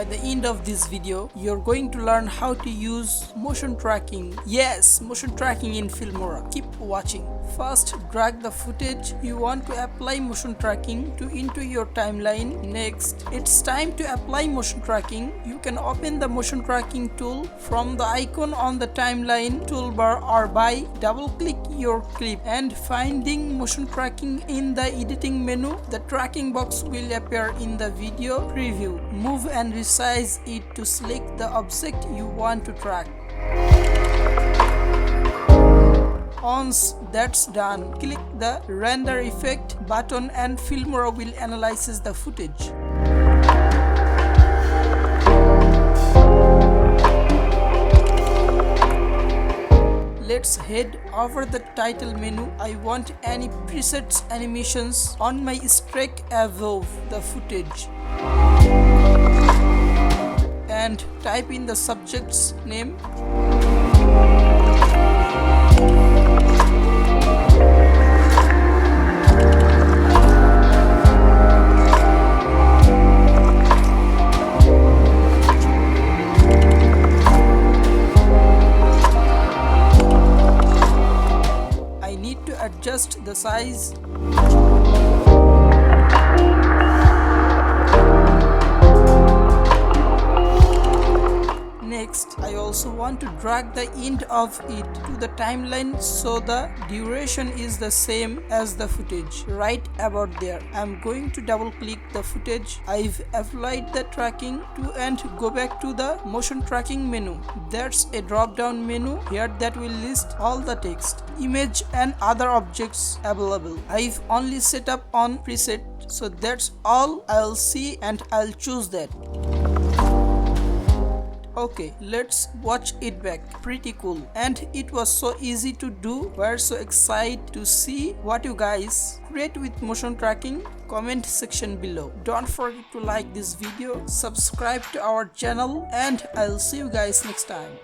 By the end of this video, you're going to learn how to use motion tracking. Yes, motion tracking in Filmora. Keep watching. First, drag the footage you want to apply motion tracking into your timeline. Next, it's time to apply motion tracking. You can open the motion tracking tool from the icon on the timeline toolbar or by double-click your clip and finding motion tracking in the editing menu. The tracking box will appear in the video preview. Move and resize it to select the object you want to track. Once that's done, click the render effect button and Filmora will analyze the footage. Let's head over the title menu. I want any presets animations on my streak above the footage and type in the subject's name. Adjust the size. Next, I also want to drag the end of it to the timeline so the duration is the same as the footage. Right about there, I'm going to double click the footage I've applied the tracking to and go back to the motion tracking menu. There's a drop down menu here that will list all the text, image and other objects available. I've only set up on preset, so that's all I'll see and I'll choose that. Okay, let's watch it back. Pretty cool, and it was so easy to do. We're so excited to see what you guys create with motion tracking. Comment section below. Don't forget to like this video, subscribe to our channel, and I'll see you guys next time.